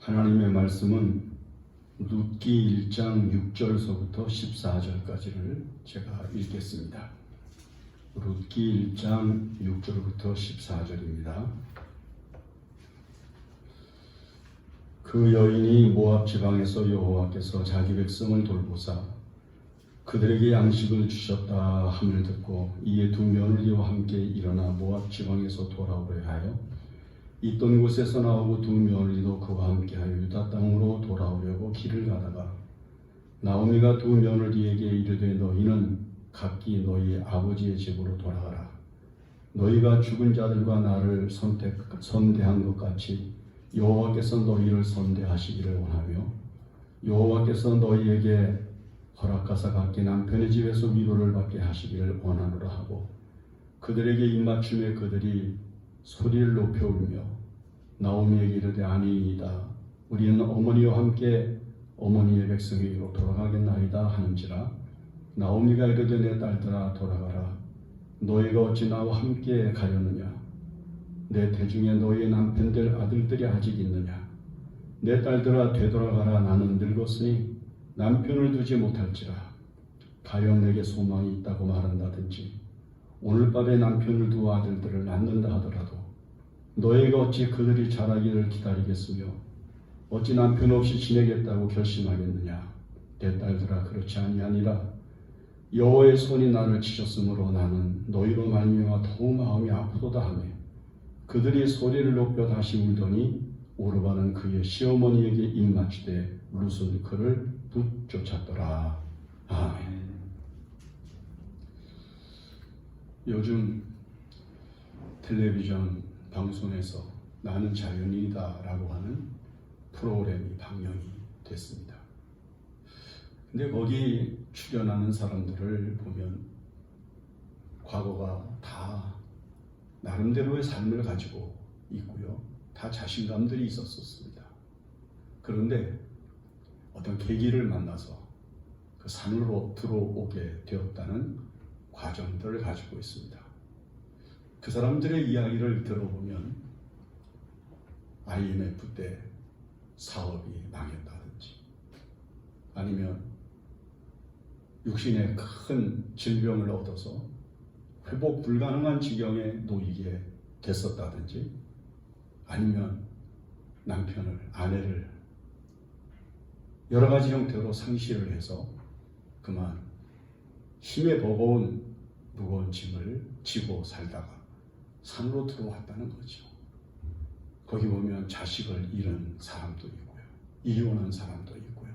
하나님의 말씀은 룻기 1장 6절서부터 14절까지를 제가 읽겠습니다. 룻기 1장 6절부터 14절입니다. 그 여인이 모압 지방에서 여호와께서 자기 백성을 돌보사 그들에게 양식을 주셨다 함을 듣고 이에 두 며느리와 함께 일어나 모압 지방에서 돌아오려 하여 있던 곳에서 나오고 두 며느리도 그와 함께하여 유다 땅으로 돌아오려고 길을 가다가 나오미가 두 며느리에게 이르되 너희는 각기 너희 아버지의 집으로 돌아가라. 너희가 죽은 자들과 나를 선대한 것 같이 여호와께서 너희를 선대하시기를 원하며 여호와께서 너희에게 허락하사 각기 남편의 집에서 위로를 받게 하시기를 원하노라 하고 그들에게 입맞춤에 그들이 소리를 높여 울며 나오미에게 이르되 아니이다. 우리는 어머니와 함께 어머니의 백성에게로 돌아가겠나이다 하는지라. 나오미가 이르되 내 딸들아 돌아가라. 너희가 어찌 나와 함께 가려느냐. 내 대중에 너희의 남편들 아들들이 아직 있느냐. 내 딸들아 되돌아가라. 나는 늙었으니 남편을 두지 못할지라. 가령 내게 소망이 있다고 말한다든지 오늘 밤에 남편을 두 아들들을 낳는다 하더라도 너희가 어찌 그들이 자라기를 기다리겠으며 어찌 남편 없이 지내겠다고 결심하겠느냐. 내 딸들아 그렇지 아니하니라. 여호와의 손이 나를 치셨으므로 나는 너희로 말미암아 더욱 마음이 아프도다 하며 그들이 소리를 높여 다시 울더니 오르바는 그의 시어머니에게 입맞추되 룻은 그를 붙쫓았더라. 아멘. 요즘 텔레비전 방송에서 나는 자연인이다 라고 하는 프로그램이 방영이 됐습니다. 근데 거기 출연하는 사람들을 보면 과거가 다 나름대로의 삶을 가지고 있고요. 다 자신감들이 있었습니다. 그런데 어떤 계기를 만나서 그 산으로 들어오게 되었다는 과정들을 가지고 있습니다. 그 사람들의 이야기를 들어보면 IMF 때 사업이 망했다든지 아니면 육신의 큰 질병을 얻어서 회복 불가능한 지경에 놓이게 됐었다든지 아니면 남편을, 아내를 여러 가지 형태로 상실을 해서 그만 힘에 버거운 무거운 짐을 지고 살다가 산으로 들어왔다는 거죠. 거기 보면 자식을 잃은 사람도 있고요. 이혼한 사람도 있고요.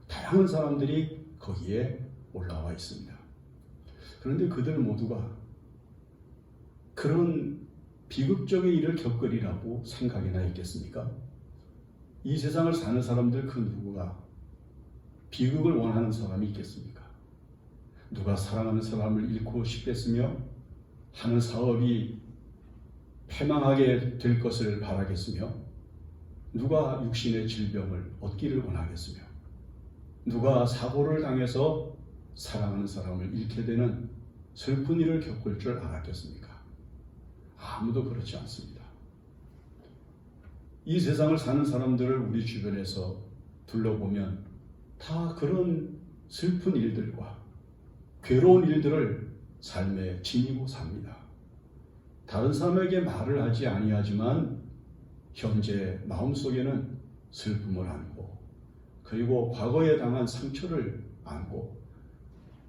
다양한 사람들이 거기에 올라와 있습니다. 그런데 그들 모두가 그런 비극적인 일을 겪으리라고 생각이나 있겠습니까? 이 세상을 사는 사람들 그 누구가 비극을 원하는 사람이 있겠습니까? 누가 사랑하는 사람을 잃고 싶겠으며 하는 사업이 패망하게 될 것을 바라겠으며 누가 육신의 질병을 얻기를 원하겠으며 누가 사고를 당해서 사랑하는 사람을 잃게 되는 슬픈 일을 겪을 줄 알았겠습니까? 아무도 그렇지 않습니다. 이 세상을 사는 사람들을 우리 주변에서 둘러보면 다 그런 슬픈 일들과 괴로운 일들을 삶에 지니고 삽니다. 다른 사람에게 말을 하지 아니하지만 현재 마음속에는 슬픔을 안고 그리고 과거에 당한 상처를 안고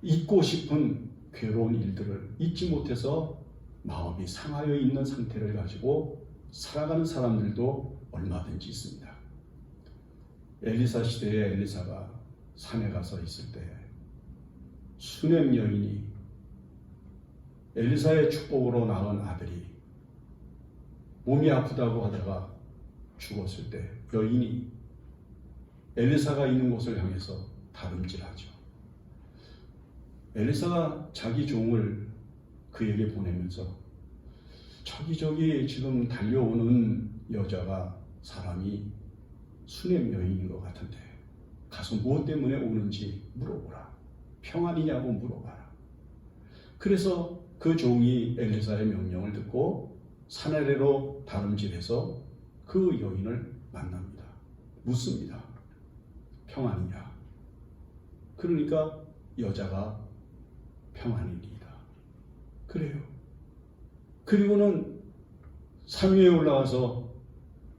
잊고 싶은 괴로운 일들을 잊지 못해서 마음이 상하여 있는 상태를 가지고 살아가는 사람들도 얼마든지 있습니다. 엘리사 시대에 엘리사가 산에 가서 있을 때 수넴 여인이 엘리사의 축복으로 낳은 아들이 몸이 아프다고 하다가 죽었을 때 여인이 엘리사가 있는 곳을 향해서 다름질하죠. 엘리사가 자기 종을 그에게 보내면서 저기 지금 달려오는 여자가 사람이 수넴 여인인 것 같은데 가서 무엇 때문에 오는지 물어보라. 평안이냐고 물어봐라. 그래서 그 종이 엘리사의 명령을 듣고 산 아래로 다름질해서 그 여인을 만납니다. 묻습니다. 평안이냐? 그러니까 여자가 평안이니이다. 그래요. 그리고는 산 위에 올라가서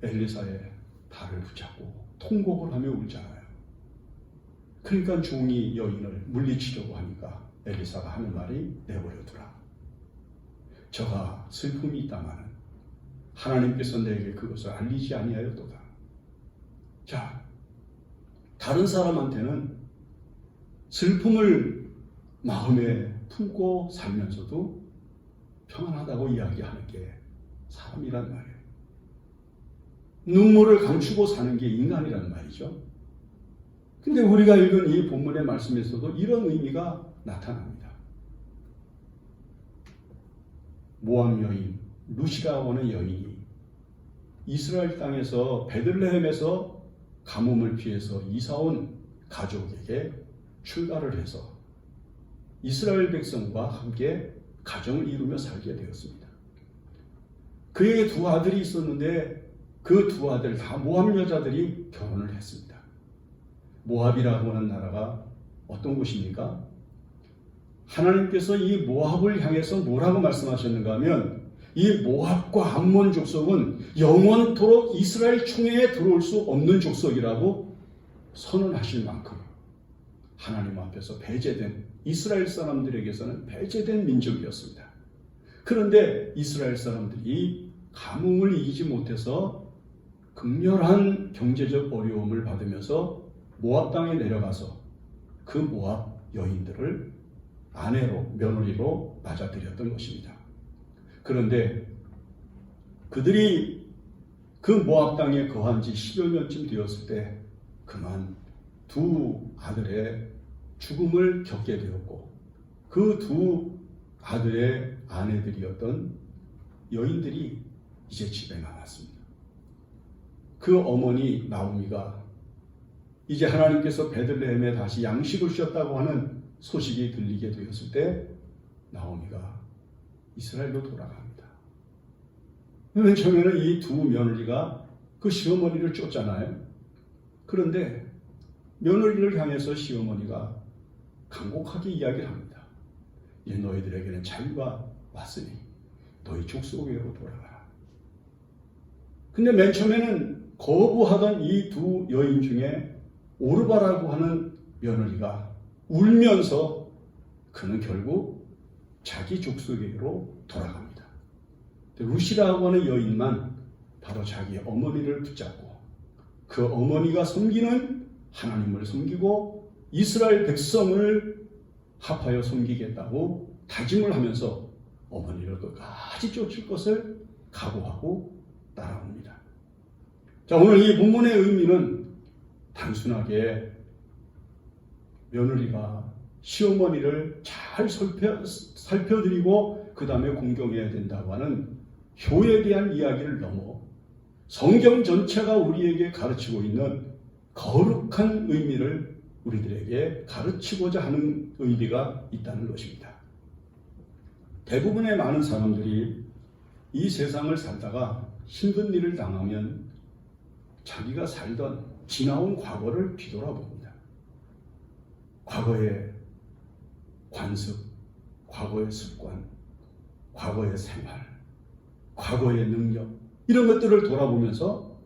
엘리사의 발을 붙잡고 통곡을 하며 울잖아요. 그러니까 종이 여인을 물리치려고 하니까 엘리사가 하는 말이 내버려두라. 저가 슬픔이 있다마는 하나님께서 내게 그것을 알리지 아니하였도다. 자, 다른 사람한테는 슬픔을 마음에 품고 살면서도 평안하다고 이야기하는 게 사람이란 말이에요. 눈물을 감추고 사는 게 인간이란 말이죠. 근데 우리가 읽은 이 본문의 말씀에서도 이런 의미가 나타납니다. 모압 여인, 루시라고 하는 여인이 이스라엘 땅에서 베들레헴에서 가뭄을 피해서 이사온 가족에게 출가를 해서 이스라엘 백성과 함께 가정을 이루며 살게 되었습니다. 그에게 두 아들이 있었는데 그 두 아들 다 모압 여자들이 결혼을 했습니다. 모압이라고 하는 나라가 어떤 곳입니까? 하나님께서 이 모압을 향해서 뭐라고 말씀하셨는가 하면 이 모압과 암몬 족속은 영원토록 이스라엘 총회에 들어올 수 없는 족속이라고 선언하실 만큼 하나님 앞에서 배제된 이스라엘 사람들에게서는 배제된 민족이었습니다. 그런데 이스라엘 사람들이 가뭄을 이기지 못해서 극렬한 경제적 어려움을 받으면서 모압 땅에 내려가서 그 모압 여인들을 아내로, 며느리로 맞아들였던 것입니다. 그런데 그들이 그 모압 땅에 거한 지 10여 년쯤 되었을 때 그만 두 아들의 죽음을 겪게 되었고 그 두 아들의 아내들이었던 여인들이 이제 집에 남았습니다. 그 어머니 나오미가 이제 하나님께서 베들레헴에 다시 양식을 주셨다고 하는 소식이 들리게 되었을 때 나오미가 이스라엘로 돌아갑니다. 맨 처음에는 이 두 며느리가 그 시어머니를 쫓잖아요. 그런데 며느리를 향해서 시어머니가 간곡하게 이야기를 합니다. 이제 너희들에게는 자유가 왔으니 너희 족속에로 돌아가라. 근데 맨 처음에는 거부하던 이 두 여인 중에 오르바라고 하는 며느리가 울면서 그는 결국 자기 족속에로 돌아갑니다. 루시라고 하는 여인만 바로 자기 어머니를 붙잡고 그 어머니가 섬기는 하나님을 섬기고 이스라엘 백성을 합하여 섬기겠다고 다짐을 하면서 어머니를 끝까지 쫓을 것을 각오하고 따라옵니다. 자, 오늘 이 본문의 의미는 단순하게 며느리가 시어머니를 잘 살펴드리고 그 다음에 공경해야 된다고 하는 효에 대한 이야기를 넘어 성경 전체가 우리에게 가르치고 있는 거룩한 의미를 우리들에게 가르치고자 하는 의미가 있다는 것입니다. 대부분의 많은 사람들이 이 세상을 살다가 힘든 일을 당하면 자기가 살던 지나온 과거를 뒤돌아봅니다. 과거의 관습, 과거의 습관, 과거의 생활, 과거의 능력 이런 것들을 돌아보면서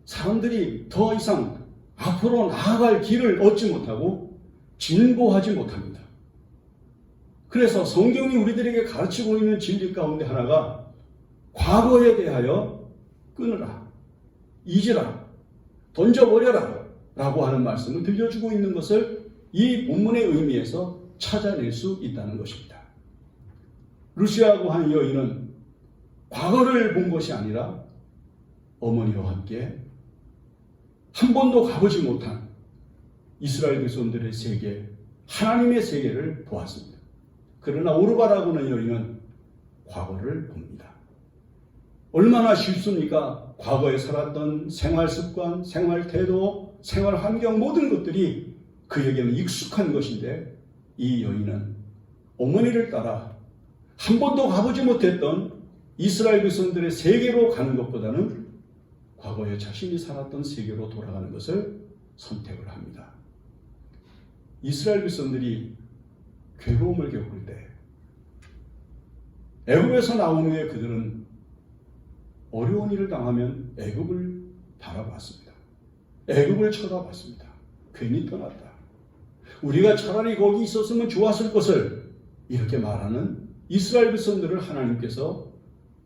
사람들이 더 이상 앞으로 나아갈 길을 얻지 못하고 진보하지 못합니다. 그래서 성경이 우리들에게 가르치고 있는 진리 가운데 하나가 과거에 대하여 끊으라, 잊으라, 던져버려라 라고 하는 말씀을 들려주고 있는 것을 이 본문의 의미에서 찾아낼 수 있다는 것입니다. 루시아고 하는 여인은 과거를 본 것이 아니라 어머니와 함께 한 번도 가보지 못한 이스라엘 백성들의 세계, 하나님의 세계를 보았습니다. 그러나 오르바라고 하는 여인은 과거를 봅니다. 얼마나 쉽습니까? 과거에 살았던 생활 습관, 생활 태도, 생활 환경 모든 것들이 그에게는 익숙한 것인데 이 여인은 어머니를 따라 한 번도 가보지 못했던 이스라엘 백성들의 세계로 가는 것보다는 과거에 자신이 살았던 세계로 돌아가는 것을 선택을 합니다. 이스라엘 백성들이 괴로움을 겪을 때 애굽에서 나온 후에 그들은 어려운 일을 당하면 애굽을 바라봤습니다. 애굽을 쳐다봤습니다. 괜히 떠났다. 우리가 차라리 거기 있었으면 좋았을 것을 이렇게 말하는 이스라엘 백성들을 하나님께서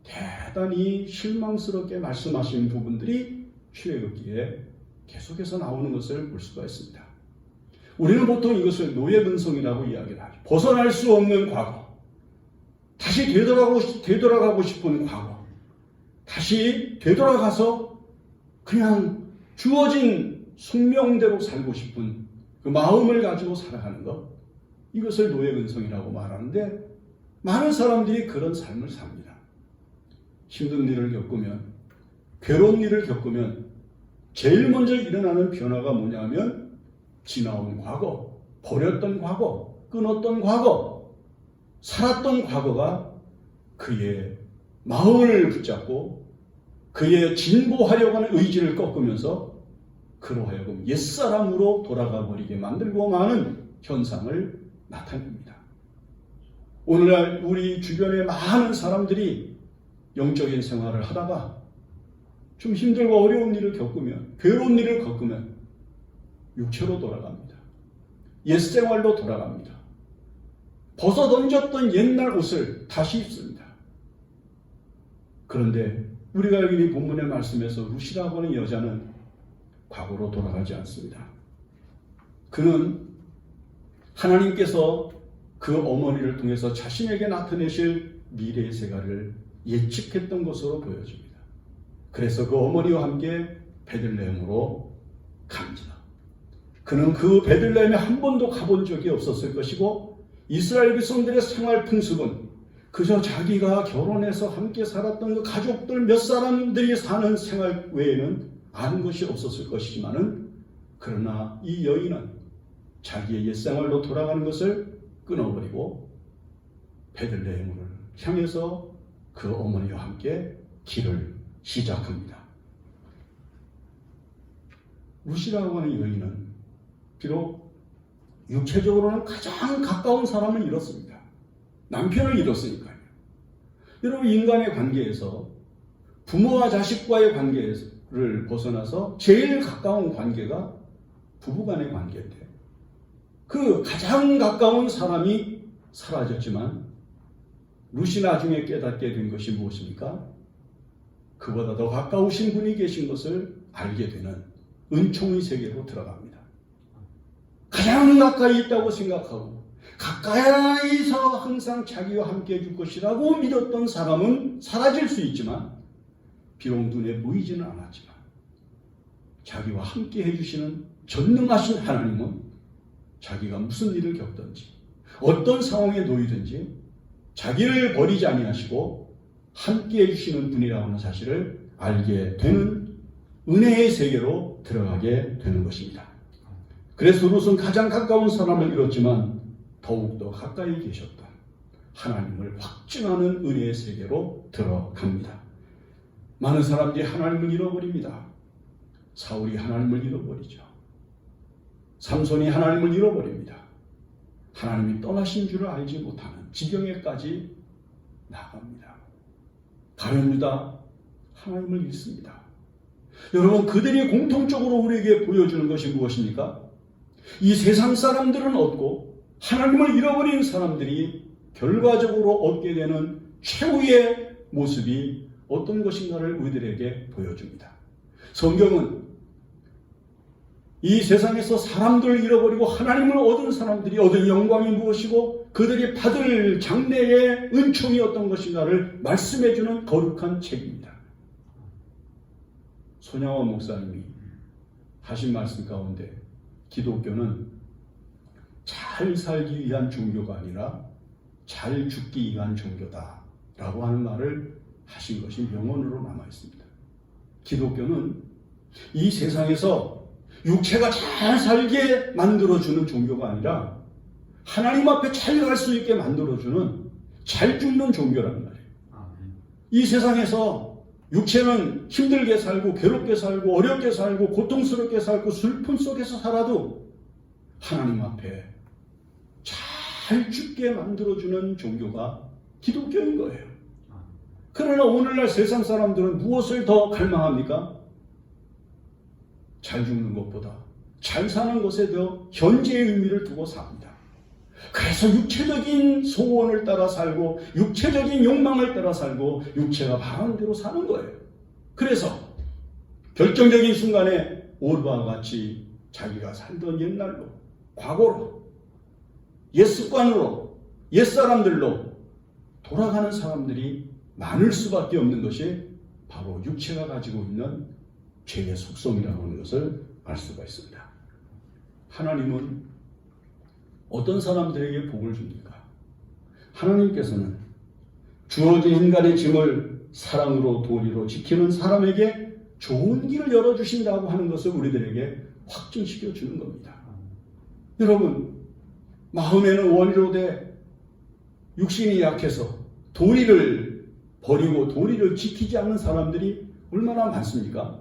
대단히 실망스럽게 말씀하신 부분들이 출애굽기에 계속해서 나오는 것을 볼 수가 있습니다. 우리는 보통 이것을 노예근성이라고 이야기를 하죠. 벗어날 수 없는 과거, 다시 되돌아가고 싶은 과거, 다시 되돌아가서 그냥 주어진 숙명대로 살고 싶은 그 마음을 가지고 살아가는 것, 이것을 노예근성이라고 말하는데 많은 사람들이 그런 삶을 삽니다. 힘든 일을 겪으면, 괴로운 일을 겪으면 제일 먼저 일어나는 변화가 뭐냐면 지나온 과거, 버렸던 과거, 끊었던 과거, 살았던 과거가 그의 마음을 붙잡고 그의 진보하려고 하는 의지를 꺾으면서 그로 하여금 옛사람으로 돌아가 버리게 만들고 마는 현상을 나타냅니다. 오늘날 우리 주변의 많은 사람들이 영적인 생활을 하다가 좀 힘들고 어려운 일을 겪으면, 괴로운 일을 겪으면 육체로 돌아갑니다. 옛생활로 돌아갑니다. 벗어던졌던 옛날 옷을 다시 입습니다. 그런데 우리가 여기 본문의 말씀에서 룻이라고 하는 여자는 과거로 돌아가지 않습니다. 그는 하나님께서 그 어머니를 통해서 자신에게 나타내실 미래의 세가를 예측했던 것으로 보여집니다. 그래서 그 어머니와 함께 베들레헴으로 갑니다. 그는 그 베들레헴에 한 번도 가본 적이 없었을 것이고 이스라엘 백성들의 생활 풍습은 그저 자기가 결혼해서 함께 살았던 그 가족들 몇 사람들이 사는 생활 외에는 아는 것이 없었을 것이지만은 그러나 이 여인은 자기의 옛생활로 돌아가는 것을 끊어버리고 베들레헴을 향해서 그 어머니와 함께 길을 시작합니다. 룻이라고 하는 여인은 비록 육체적으로는 가장 가까운 사람을 잃었습니다. 남편을 잃었으니까요. 여러분, 인간의 관계에서 부모와 자식과의 관계를 벗어나서 제일 가까운 관계가 부부간의 관계인데 그 가장 가까운 사람이 사라졌지만 룻이 나중에 깨닫게 된 것이 무엇입니까? 그보다 더 가까우신 분이 계신 것을 알게 되는 은총의 세계로 들어갑니다. 가장 가까이 있다고 생각하고 가까이서 항상 자기와 함께 해줄 것이라고 믿었던 사람은 사라질 수 있지만 비록 눈에 보이지는 않았지만 자기와 함께 해주시는 전능하신 하나님은 자기가 무슨 일을 겪든지 어떤 상황에 놓이든지 자기를 버리지 아니하시고 함께 해주시는 분이라고 하는 사실을 알게 되는 은혜의 세계로 들어가게 되는 것입니다. 그래서 룻은 가장 가까운 사람을 잃었지만 더욱더 가까이 계셨던 하나님을 확증하는 은혜의 세계로 들어갑니다. 많은 사람들이 하나님을 잃어버립니다. 사울이 하나님을 잃어버리죠. 삼손이 하나님을 잃어버립니다. 하나님이 떠나신 줄을 알지 못하는 지경에까지 나갑니다. 가룟 유다 하나님을 잃습니다. 여러분, 그들이 공통적으로 우리에게 보여주는 것이 무엇입니까? 이 세상 사람들은 얻고 하나님을 잃어버린 사람들이 결과적으로 얻게 되는 최후의 모습이 어떤 것인가를 우리들에게 보여줍니다. 성경은 이 세상에서 사람들을 잃어버리고 하나님을 얻은 사람들이 얻은 영광이 무엇이고 그들이 받을 장래의 은총이 어떤 것인가를 말씀해주는 거룩한 책입니다. 손양원 목사님이 하신 말씀 가운데 기독교는 잘 살기 위한 종교가 아니라 잘 죽기 위한 종교다 라고 하는 말을 하신 것이 명언으로 남아있습니다. 기독교는 이 세상에서 육체가 잘 살게 만들어주는 종교가 아니라 하나님 앞에 잘 갈 수 있게 만들어주는 잘 죽는 종교라는 말이에요. 이 세상에서 육체는 힘들게 살고 괴롭게 살고 어렵게 살고 고통스럽게 살고 슬픔 속에서 살아도 하나님 앞에 잘 죽게 만들어주는 종교가 기독교인 거예요. 그러나 오늘날 세상 사람들은 무엇을 더 갈망합니까? 잘 죽는 것보다 잘 사는 것에 더 현재의 의미를 두고 삽니다. 그래서 육체적인 소원을 따라 살고 육체적인 욕망을 따라 살고 육체가 바라는 대로 사는 거예요. 그래서 결정적인 순간에 오르바와 같이 자기가 살던 옛날로, 과거로, 옛 습관으로, 옛 사람들로 돌아가는 사람들이 많을 수밖에 없는 것이 바로 육체가 가지고 있는 죄의 속성이라고 하는 것을 알 수가 있습니다. 하나님은 어떤 사람들에게 복을 줍니까? 하나님께서는 주어진 인간의 짐을 사랑으로 도리로 지키는 사람에게 좋은 길을 열어주신다고 하는 것을 우리들에게 확증시켜 주는 겁니다. 여러분, 마음에는 원이로되 육신이 약해서 도리를 버리고 도리를 지키지 않는 사람들이 얼마나 많습니까?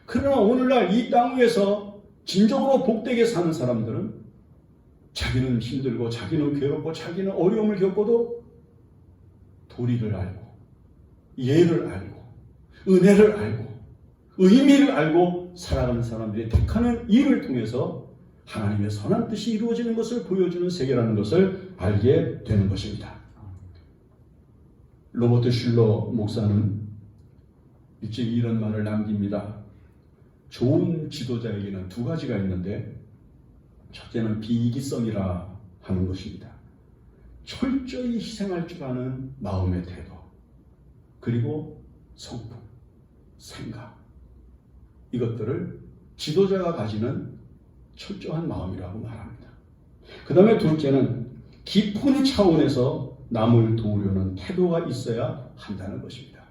그러나 오늘날 이 땅 위에서 진정으로 복되게 사는 사람들은 자기는 힘들고 자기는 괴롭고 자기는 어려움을 겪어도 도리를 알고 예를 알고 은혜를 알고 의미를 알고 살아가는 사람들이 택하는 일을 통해서 하나님의 선한 뜻이 이루어지는 것을 보여주는 세계라는 것을 알게 되는 것입니다. 로버트 슐러 목사는 일찍 이런 말을 남깁니다. 좋은 지도자에게는 두 가지가 있는데 첫째는 비이기성이라 하는 것입니다. 철저히 희생할 줄 아는 마음의 태도, 그리고 성품, 생각, 이것들을 지도자가 가지는 철저한 마음이라고 말합니다. 그 다음에 둘째는 깊은 차원에서 남을 도우려는 태도가 있어야 한다는 것입니다.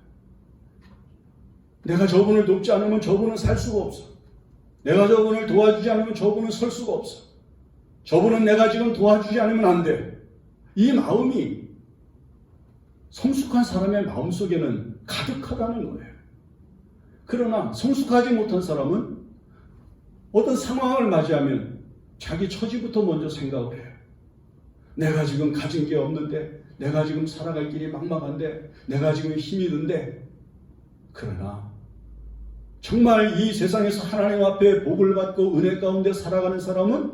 내가 저분을 돕지 않으면 저분은 살 수가 없어. 내가 저분을 도와주지 않으면 저분은 설 수가 없어. 저분은 내가 지금 도와주지 않으면 안 돼. 이 마음이 성숙한 사람의 마음속에는 가득하다는 거예요. 그러나 성숙하지 못한 사람은 어떤 상황을 맞이하면 자기 처지부터 먼저 생각을 해요. 내가 지금 가진 게 없는데, 내가 지금 살아갈 길이 막막한데, 내가 지금 힘이 든데. 그러나 정말 이 세상에서 하나님 앞에 복을 받고 은혜 가운데 살아가는 사람은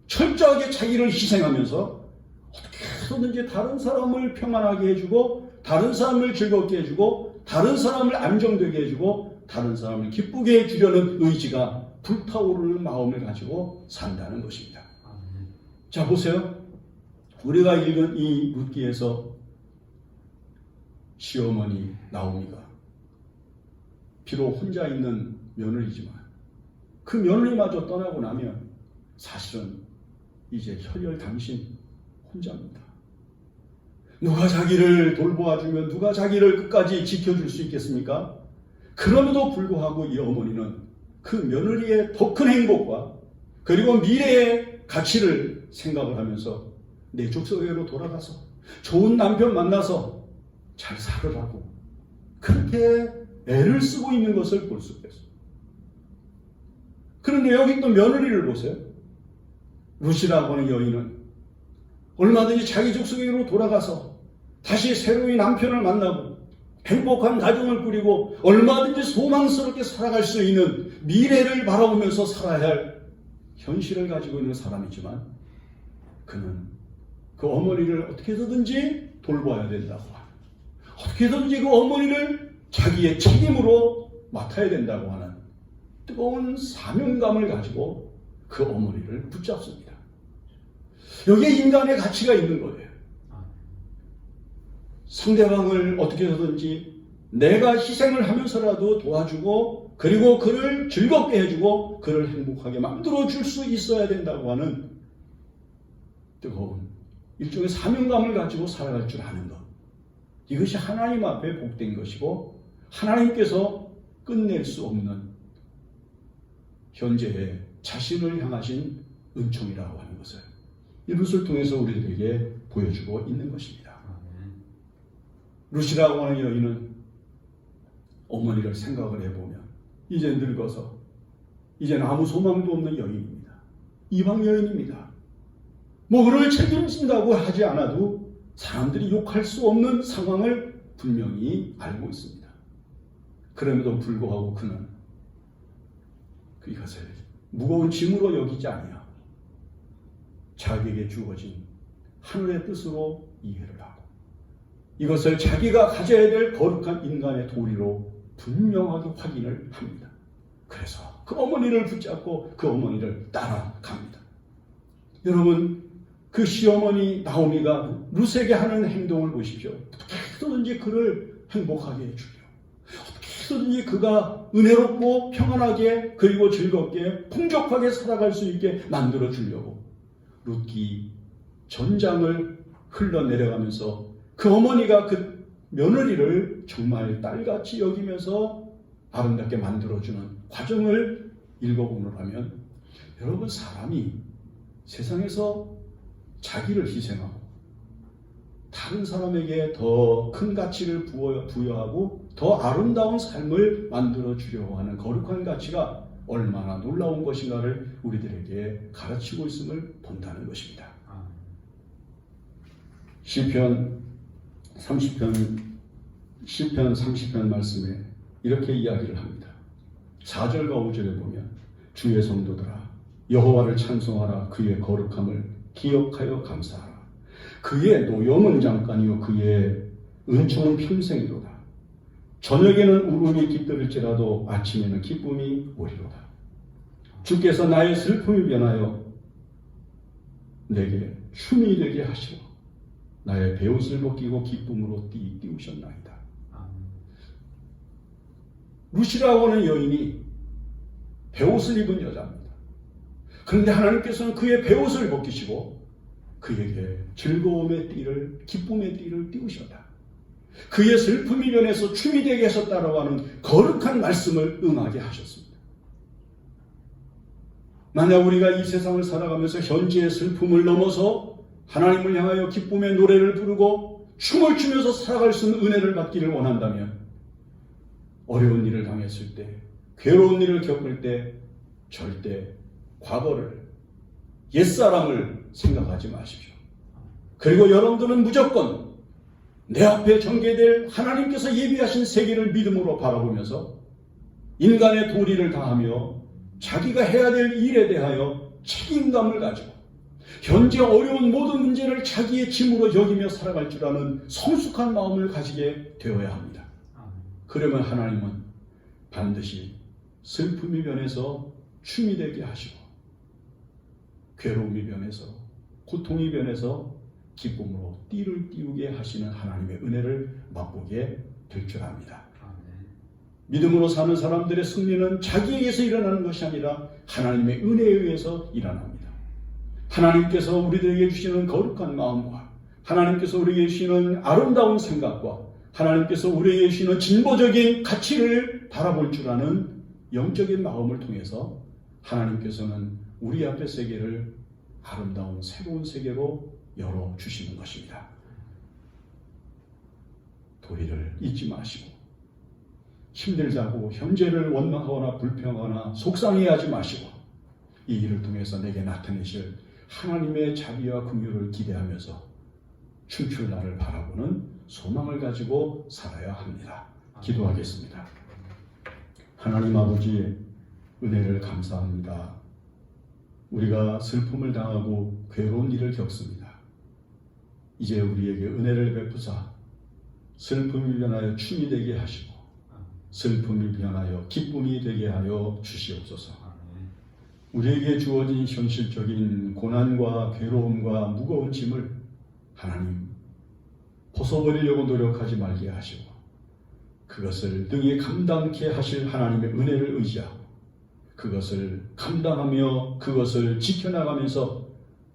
철저하게 자기를 희생하면서 어떻게 해서든지 다른 사람을 평안하게 해주고, 다른 사람을 즐겁게 해주고, 다른 사람을 안정되게 해주고, 다른 사람을 기쁘게 해주려는 의지가 불타오르는 마음을 가지고 산다는 것입니다. 자, 보세요. 우리가 읽은 이 룻기에서 시어머니 나오미가 비록 혼자 있는 며느리지만 그 며느리마저 떠나고 나면 사실은 이제 혈혈 당신 혼자입니다. 누가 자기를 돌보아주면 누가 자기를 끝까지 지켜줄 수 있겠습니까? 그럼에도 불구하고 이 어머니는 그 며느리의 더 큰 행복과 그리고 미래의 가치를 생각을 하면서 내 족속에로 돌아가서 좋은 남편 만나서 잘 살으라고 그렇게 애를 쓰고 있는 것을 볼 수 있어요. 그런데 여기 또 며느리를 보세요. 룻이라고 하는 여인은 얼마든지 자기 족속에로 돌아가서 다시 새로운 남편을 만나고 행복한 가정을 꾸리고 얼마든지 소망스럽게 살아갈 수 있는 미래를 바라보면서 살아야 할 현실을 가지고 있는 사람이지만 그는 그 어머니를 어떻게 해서든지 돌봐야 된다고 하는, 어떻게 해서든지 그 어머니를 자기의 책임으로 맡아야 된다고 하는 뜨거운 사명감을 가지고 그 어머니를 붙잡습니다. 여기에 인간의 가치가 있는 거예요. 상대방을 어떻게 해서든지 내가 희생을 하면서라도 도와주고 그리고 그를 즐겁게 해주고 그를 행복하게 만들어줄 수 있어야 된다고 하는 뜨거운 일종의 사명감을 가지고 살아갈 줄 아는 것. 이것이 하나님 앞에 복된 것이고 하나님께서 끝낼 수 없는 현재의 자신을 향하신 은총이라고 하는 것을 이 룻을 통해서 우리들에게 보여주고 있는 것입니다. 룻이라고 하는 여인은 어머니를 생각을 해보면 이제 늙어서 이제는 아무 소망도 없는 여인입니다. 이방 여인입니다. 뭐 은을 책임진다고 하지 않아도 사람들이 욕할 수 없는 상황을 분명히 알고 있습니다. 그럼에도 불구하고 그는 이것을 무거운 짐으로 여기지 아니하고 자기에게 주어진 하늘의 뜻으로 이해를 하고 이것을 자기가 가져야 될 거룩한 인간의 도리로 분명하게 확인을 합니다. 그래서 그 어머니를 붙잡고 그 어머니를 따라갑니다. 여러분, 그 시어머니 나오미가 룻에게 하는 행동을 보십시오. 어떻게 해서든지 그를 행복하게 해주려, 어떻게 해서든지 그가 은혜롭고 평안하게 그리고 즐겁게 풍족하게 살아갈 수 있게 만들어 주려고 룻기 전장을 흘러내려가면서 그 어머니가 그 며느리를 정말 딸같이 여기면서 아름답게 만들어주는 과정을 읽어보면 여러분, 사람이 세상에서 자기를 희생하고 다른 사람에게 더 큰 가치를 부여하고 더 아름다운 삶을 만들어 주려고 하는 거룩한 가치가 얼마나 놀라운 것인가를 우리들에게 가르치고 있음을 본다는 것입니다. 시편 30편 말씀에 이렇게 이야기를 합니다. 4절과 5절에 보면 주의 성도들아 여호와를 찬송하라. 그의 거룩함을 기억하여 감사하라. 그의 노염은 잠깐이요 그의 은총은 평생이로다. 저녁에는 울음이 깃들일지라도 아침에는 기쁨이 오리로다. 주께서 나의 슬픔이 변하여 내게 춤이 되게 하시고 나의 베옷을 벗기고 기쁨으로 띄우셨나이다. 룻이라고 하는 여인이 베옷을 입은 여자입니다. 그런데 하나님께서는 그의 베옷을 벗기시고 그에게 즐거움의 띠를, 기쁨의 띠를 띄우셨다. 그의 슬픔이 변해서 춤이 되게 하셨다라고 하는 거룩한 말씀을 응하게 하셨습니다. 만약 우리가 이 세상을 살아가면서 현재의 슬픔을 넘어서 하나님을 향하여 기쁨의 노래를 부르고 춤을 추면서 살아갈 수 있는 은혜를 받기를 원한다면 어려운 일을 당했을 때, 괴로운 일을 겪을 때 절대 과거를, 옛사람을 생각하지 마십시오. 그리고 여러분들은 무조건 내 앞에 전개될 하나님께서 예비하신 세계를 믿음으로 바라보면서 인간의 도리를 다하며 자기가 해야 될 일에 대하여 책임감을 가지고 현재 어려운 모든 문제를 자기의 짐으로 여기며 살아갈 줄 아는 성숙한 마음을 가지게 되어야 합니다. 그러면 하나님은 반드시 슬픔이 변해서 춤이 되게 하시고 괴로움이 변해서 고통이 변해서 기쁨으로 띠를 띄우게 하시는 하나님의 은혜를 맛보게 될 줄 압니다. 믿음으로 사는 사람들의 승리는 자기에게서 일어나는 것이 아니라 하나님의 은혜에 의해서 일어납니다. 하나님께서 우리들에게 주시는 거룩한 마음과 하나님께서 우리에게 주시는 아름다운 생각과 하나님께서 우리에게 주시는 진보적인 가치를 바라볼 줄 아는 영적인 마음을 통해서 하나님께서는 우리 앞의 세계를 아름다운 새로운 세계로 열어주시는 것입니다. 도리를 잊지 마시고 힘들다고 현재를 원망하거나 불평하거나 속상해하지 마시고 이 일을 통해서 내게 나타내실 하나님의 자비와 긍휼을 기대하면서 춤출 날을 바라보는 소망을 가지고 살아야 합니다. 기도하겠습니다. 하나님 아버지, 은혜를 감사합니다. 우리가 슬픔을 당하고 괴로운 일을 겪습니다. 이제 우리에게 은혜를 베푸사 슬픔이 변하여 춤이 되게 하시고 슬픔이 변하여 기쁨이 되게 하여 주시옵소서. 우리에게 주어진 현실적인 고난과 괴로움과 무거운 짐을 하나님 벗어버리려고 노력하지 말게 하시고 그것을 등에 감당케 하실 하나님의 은혜를 의지하고 그것을 감당하며 그것을 지켜나가면서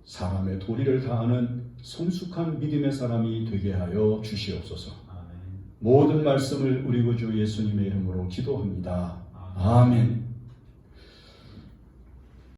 사람의 도리를 다하는 성숙한 믿음의 사람이 되게 하여 주시옵소서. 모든 말씀을 우리 구주 예수님의 이름으로 기도합니다. 아멘.